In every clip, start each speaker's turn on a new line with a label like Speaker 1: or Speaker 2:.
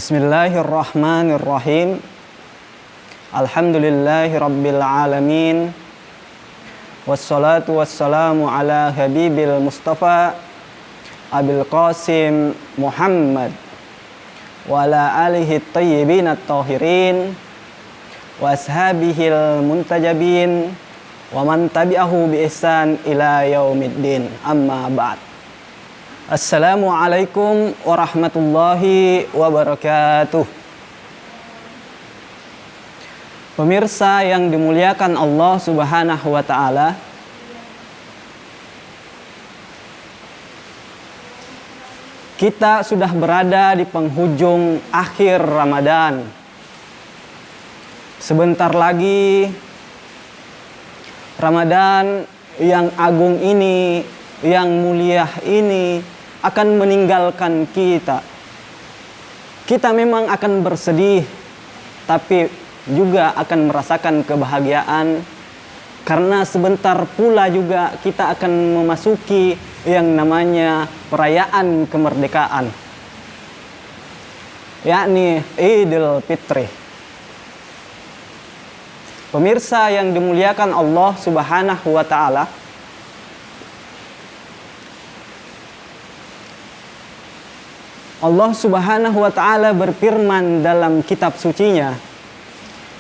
Speaker 1: Bismillahirrahmanirrahim. Alhamdulillahi rabbil alamin. Wassalatu wassalamu ala habibil mustafa Abil Qasim Muhammad wa ala alihi tayyibin at-tahirin wa ashabihil muntajabin wa man tabi'ahu bi ihsan ila yaumiddin. Amma ba'd. Assalamualaikum warahmatullahi wabarakatuh. Pemirsa yang dimuliakan Allah Subhanahu wa ta'ala, kita sudah berada di penghujung akhir Ramadan. Sebentar lagi Ramadan yang agung ini, yang mulia ini akan meninggalkan kita. Kita memang akan bersedih, tapi juga akan merasakan kebahagiaan, karena sebentar pula juga kita akan memasuki yang namanya perayaan kemerdekaan, yakni Idul Fitri. Pemirsa yang dimuliakan Allah Subhanahu wa ta'ala, Allah Subhanahu wa ta'ala berfirman dalam kitab sucinya,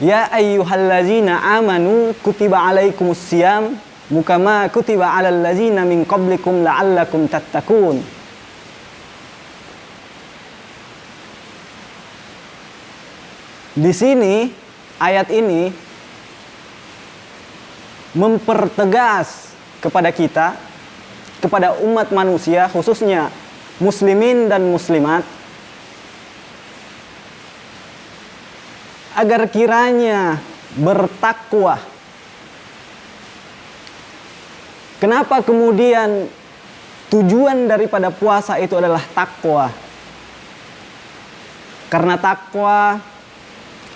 Speaker 1: ya ayyuhallazina amanu kutiba alaikumus siyam kama kutiba alal ladzina min qablikum la'allakum tattaqun. Di sini ayat ini mempertegas kepada kita, kepada umat manusia, khususnya muslimin dan muslimat, agar kiranya bertakwa. Kenapa kemudian tujuan daripada puasa itu adalah takwa? Karena takwa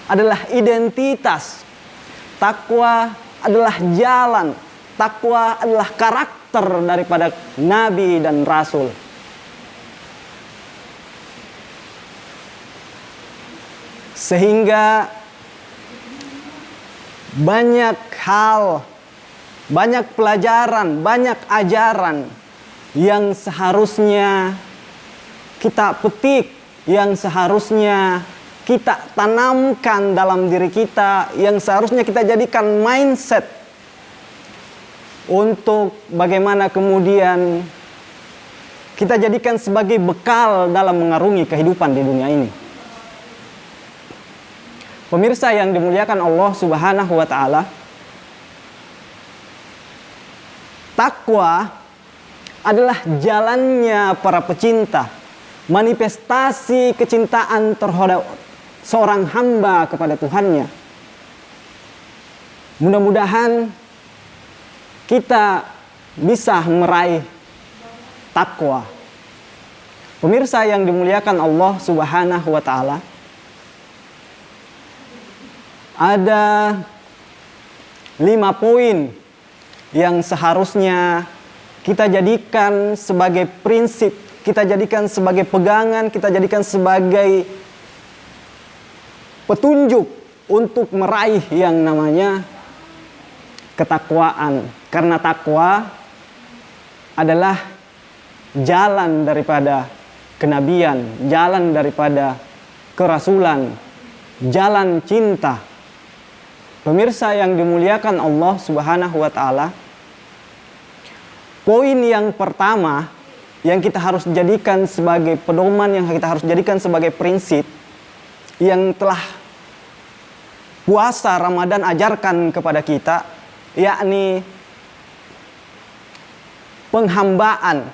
Speaker 1: adalah identitas, takwa adalah jalan, takwa adalah karakter daripada nabi dan rasul. Sehingga banyak hal, banyak pelajaran, banyak ajaran yang seharusnya kita petik, yang seharusnya kita tanamkan dalam diri kita, yang seharusnya kita jadikan mindset untuk bagaimana kemudian kita jadikan sebagai bekal dalam mengarungi kehidupan di dunia ini. Pemirsa yang dimuliakan Allah Subhanahu wa ta'ala, takwa adalah jalannya para pecinta, manifestasi kecintaan terhadap seorang hamba kepada Tuhannya. Mudah-mudahan kita bisa meraih takwa. Pemirsa yang dimuliakan Allah Subhanahu wa ta'ala, ada 5 poin yang seharusnya kita jadikan sebagai prinsip, kita jadikan sebagai pegangan, kita jadikan sebagai petunjuk untuk meraih yang namanya ketakwaan. Karena takwa adalah jalan daripada kenabian, jalan daripada kerasulan, jalan cinta. Pemirsa yang dimuliakan Allah Subhanahu wa ta'ala, poin yang pertama yang kita harus jadikan sebagai pedoman, yang kita harus jadikan sebagai prinsip yang telah puasa Ramadan ajarkan kepada kita, yakni penghambaan,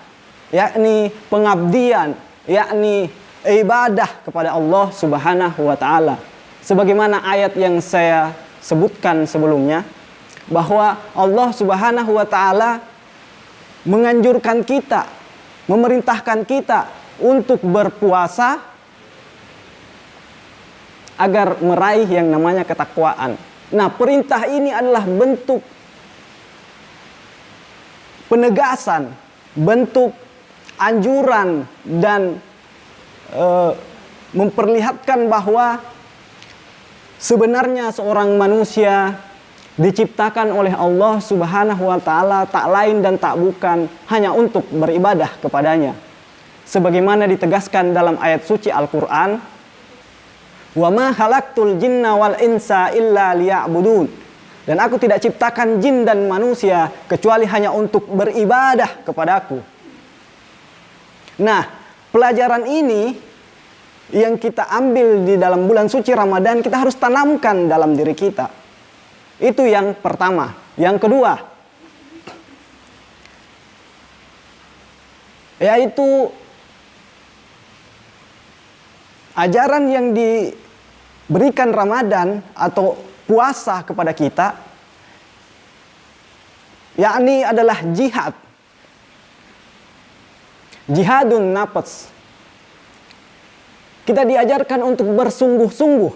Speaker 1: yakni pengabdian, yakni ibadah kepada Allah Subhanahu wa ta'ala. Sebagaimana ayat yang saya sebutkan sebelumnya, bahwa Allah Subhanahu wa ta'ala menganjurkan kita, memerintahkan kita untuk berpuasa agar meraih yang namanya ketakwaan. Nah, perintah ini adalah bentuk penegasan, bentuk anjuran dan memperlihatkan bahwa sebenarnya seorang manusia diciptakan oleh Allah Subhanahu wa taala tak lain dan tak bukan hanya untuk beribadah kepadanya. Sebagaimana ditegaskan dalam ayat suci Al-Qur'an, "Wa ma khalaqtul jinna wal insa illa liya'budun." Dan aku tidak ciptakan jin dan manusia kecuali hanya untuk beribadah kepadaku. Nah, pelajaran ini yang kita ambil di dalam bulan suci Ramadan, kita harus tanamkan dalam diri kita. Itu yang pertama. Yang kedua, yaitu ajaran yang diberikan Ramadan atau puasa kepada kita, yakni adalah jihad. Jihadun nafs. Kita diajarkan untuk bersungguh-sungguh.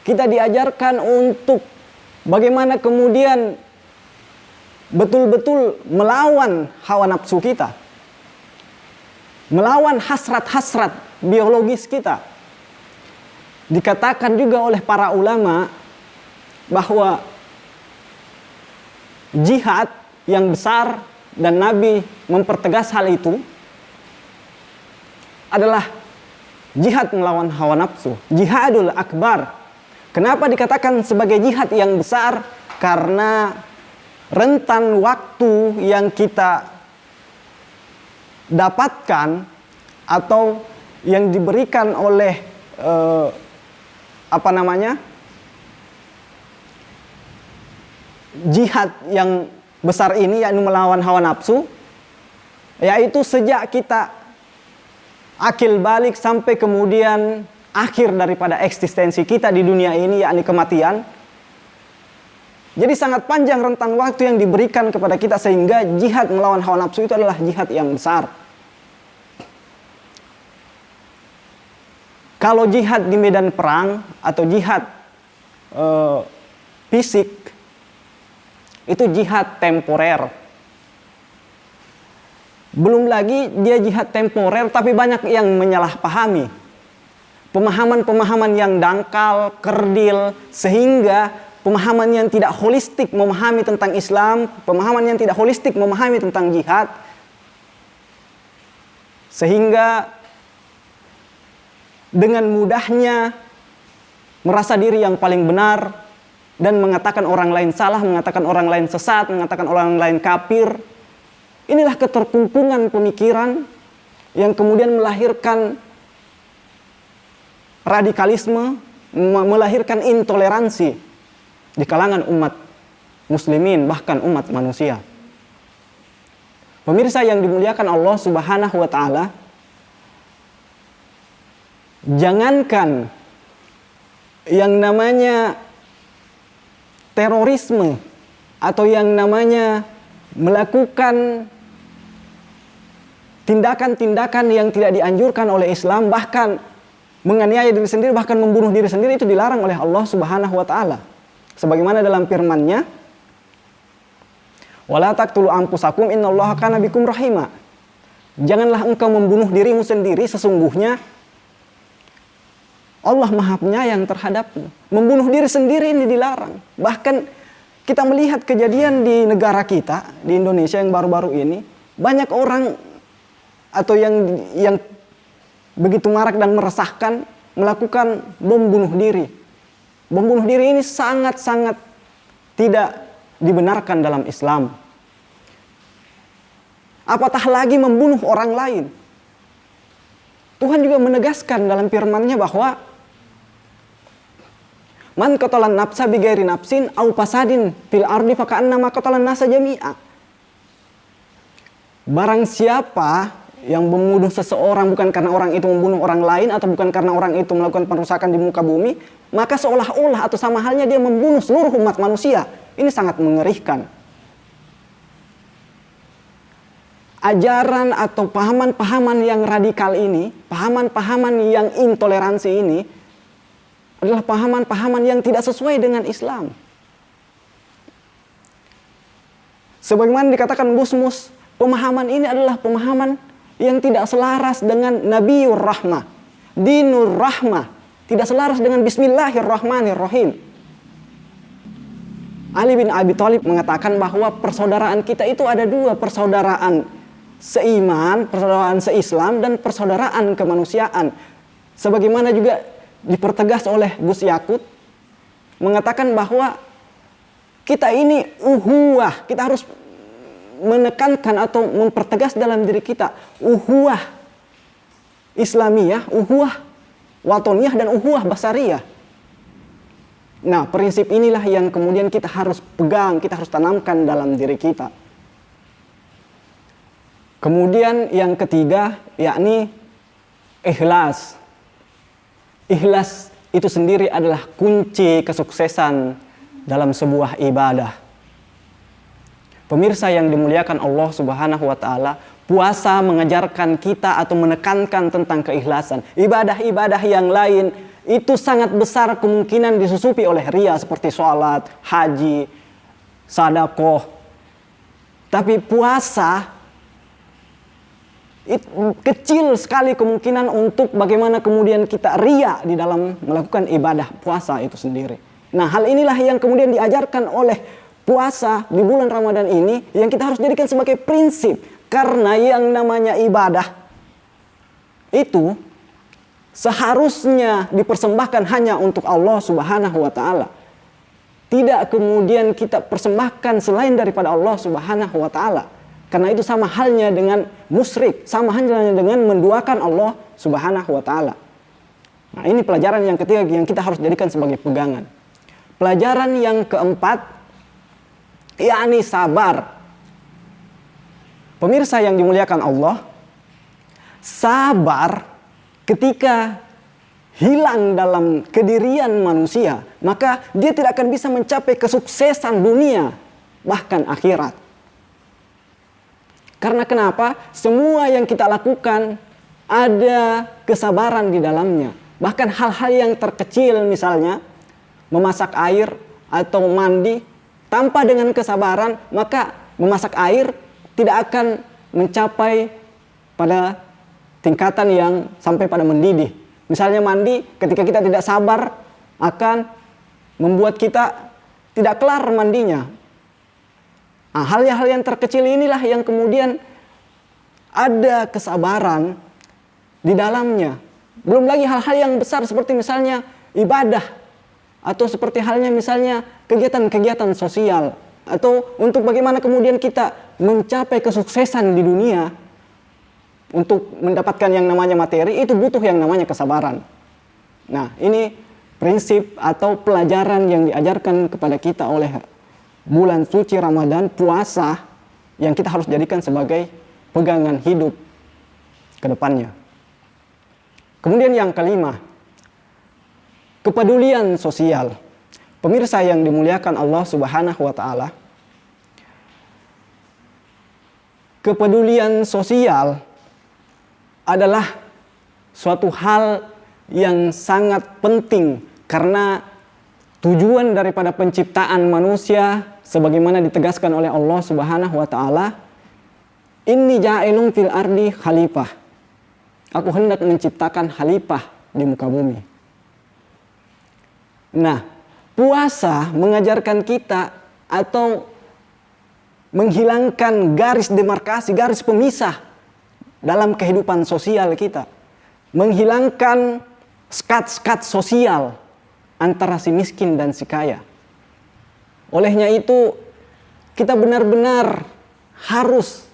Speaker 1: Kita diajarkan untuk bagaimana kemudian betul-betul melawan hawa nafsu kita. Melawan hasrat-hasrat biologis kita. Dikatakan juga oleh para ulama bahwa jihad yang besar, dan Nabi mempertegas hal itu, adalah jihad melawan hawa nafsu. Jihadul akbar. Kenapa dikatakan sebagai jihad yang besar? Karena rentan waktu yang kita dapatkan atau yang diberikan oleh jihad yang besar ini, yakni melawan hawa nafsu, yaitu sejak kita akil balik sampai kemudian akhir daripada eksistensi kita di dunia ini, yakni kematian. Jadi sangat panjang rentang waktu yang diberikan kepada kita, sehingga jihad melawan hawa nafsu itu adalah jihad yang besar. Kalau jihad di medan perang atau jihad fisik, itu jihad temporer. Belum lagi dia jihad temporer, tapi banyak yang menyalahpahami. Pemahaman-pemahaman yang dangkal, kerdil, sehingga pemahaman yang tidak holistik memahami tentang Islam, pemahaman yang tidak holistik memahami tentang jihad, sehingga dengan mudahnya merasa diri yang paling benar dan mengatakan orang lain salah, mengatakan orang lain sesat, mengatakan orang lain kafir. Inilah keterkungkungan pemikiran yang kemudian melahirkan radikalisme, melahirkan intoleransi di kalangan umat muslimin, bahkan umat manusia. Pemirsa yang dimuliakan Allah Subhanahu wa taala, jangankan yang namanya terorisme atau yang namanya melakukan tindakan-tindakan yang tidak dianjurkan oleh Islam, bahkan menganiaya diri sendiri, bahkan membunuh diri sendiri, itu dilarang oleh Allah Subhanahu wa taala. Sebagaimana dalam firman-Nya, "Wala taqtulu anfusakum innallaha kana bikum rahima." Janganlah engkau membunuh dirimu sendiri, sesungguhnya Allah Maha Penyayang terhadapmu. Membunuh diri sendiri ini dilarang. Bahkan kita melihat kejadian di negara kita, di Indonesia yang baru-baru ini, banyak orang atau yang begitu marak dan meresahkan melakukan bom bunuh diri. Bom bunuh diri ini sangat-sangat tidak dibenarkan dalam Islam. Apatah lagi membunuh orang lain. Tuhan juga menegaskan dalam firman-Nya bahwa man qatalan nafsa bighairi nafsin au fasadin fil ardi faka'annama qatalan nasa jami'a. Barang siapa yang membunuh seseorang bukan karena orang itu membunuh orang lain, atau bukan karena orang itu melakukan perusakan di muka bumi, maka seolah-olah atau sama halnya dia membunuh seluruh umat manusia. Ini sangat mengerikan. Ajaran atau pahaman-pahaman yang radikal ini, pahaman-pahaman yang intoleransi ini, adalah pahaman-pahaman yang tidak sesuai dengan Islam. Sebagaimana dikatakan Gusmus, pemahaman ini adalah pemahaman yang tidak selaras dengan Nabiur Rahmah. dinur rahmah, tidak selaras dengan bismillahirrahmanirrahim. Ali bin Abi Thalib mengatakan bahwa persaudaraan kita itu ada dua, persaudaraan seiman, persaudaraan seislam, dan persaudaraan kemanusiaan. Sebagaimana juga dipertegas oleh Gus Yakut, mengatakan bahwa kita ini uhuwah, kita harus menekankan atau mempertegas dalam diri kita uhuwah Islamiyah, uhuwah watoniyah, dan uhuwah basariyah. Nah, prinsip inilah yang kemudian kita harus pegang, kita harus tanamkan dalam diri kita. Kemudian yang ketiga, yakni ikhlas. Ikhlas itu sendiri adalah kunci kesuksesan dalam sebuah ibadah. Pemirsa yang dimuliakan Allah Subhanahu wa Ta'ala, puasa mengajarkan kita atau menekankan tentang keikhlasan. Ibadah-ibadah yang lain itu sangat besar kemungkinan disusupi oleh riya, seperti sholat, haji, sedekah. Tapi puasa itu kecil sekali kemungkinan untuk bagaimana kemudian kita riya di dalam melakukan ibadah puasa itu sendiri. Nah, hal inilah yang kemudian diajarkan oleh puasa di bulan Ramadan ini, yang kita harus jadikan sebagai prinsip. Karena yang namanya ibadah itu seharusnya dipersembahkan hanya untuk Allah Subhanahu wa Ta'ala. Tidak kemudian kita persembahkan selain daripada Allah Subhanahu wa Ta'ala. Karena itu sama halnya dengan musyrik, sama halnya dengan menduakan Allah Subhanahu wa Ta'ala. Nah, ini pelajaran yang ketiga yang kita harus jadikan sebagai pegangan. Pelajaran yang keempat, yakni sabar. Pemirsa yang dimuliakan Allah, sabar ketika hilang dalam kedirian manusia, maka dia tidak akan bisa mencapai kesuksesan dunia, bahkan akhirat. Karena kenapa? Semua yang kita lakukan ada kesabaran di dalamnya. Bahkan hal-hal yang terkecil, misalnya memasak air atau mandi, tanpa dengan kesabaran, maka memasak air tidak akan mencapai pada tingkatan yang sampai pada mendidih. Misalnya mandi, ketika kita tidak sabar, akan membuat kita tidak kelar mandinya. Nah, hal-hal yang terkecil inilah yang kemudian ada kesabaran di dalamnya. Belum lagi hal-hal yang besar seperti misalnya ibadah, atau seperti halnya misalnya kegiatan-kegiatan sosial, atau untuk bagaimana kemudian kita mencapai kesuksesan di dunia. Untuk mendapatkan yang namanya materi itu butuh yang namanya kesabaran. Nah, ini prinsip atau pelajaran yang diajarkan kepada kita oleh bulan suci Ramadan, puasa, yang kita harus jadikan sebagai pegangan hidup ke depannya. Kemudian yang kelima, kepedulian sosial. Pemirsa yang dimuliakan Allah Subhanahu wa Ta'ala, kepedulian sosial adalah suatu hal yang sangat penting, karena tujuan daripada penciptaan manusia sebagaimana ditegaskan oleh Allah Subhanahu wa Ta'ala, inni ja'ilun fil ardi khalifah. Aku hendak menciptakan khalifah di muka bumi. Nah, puasa mengajarkan kita atau menghilangkan garis demarkasi, garis pemisah dalam kehidupan sosial kita. Menghilangkan skat-skat sosial antara si miskin dan si kaya. Olehnya itu, kita benar-benar harus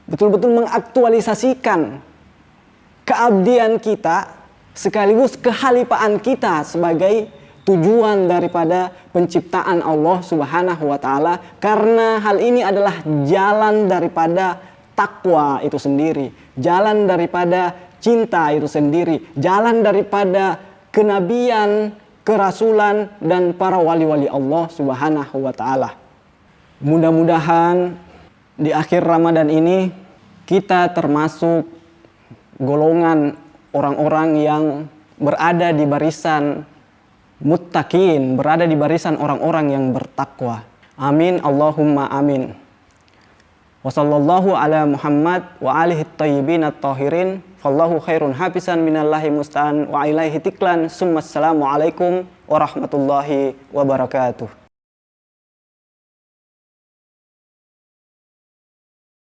Speaker 1: betul-betul mengaktualisasikan keabdian kita sekaligus kehalifaan kita sebagai tujuan daripada penciptaan Allah Subhanahu wa Ta'ala, karena hal ini adalah jalan daripada takwa itu sendiri, jalan daripada cinta itu sendiri, jalan daripada kenabian, kerasulan, dan para wali-wali Allah Subhanahu wa Ta'ala. Mudah-mudahan di akhir Ramadan ini kita termasuk golongan orang-orang yang berada di barisan muttaqin, berada di barisan orang-orang yang bertakwa. Amin, Allahumma amin. Wa sallallahu ala Muhammad wa alihi thayyibin at-tahirin. Fallahu khairun hafisan minallahi musta'an wa ilaihi tiklan. Summa assalamu alaikum warahmatullahi wabarakatuh.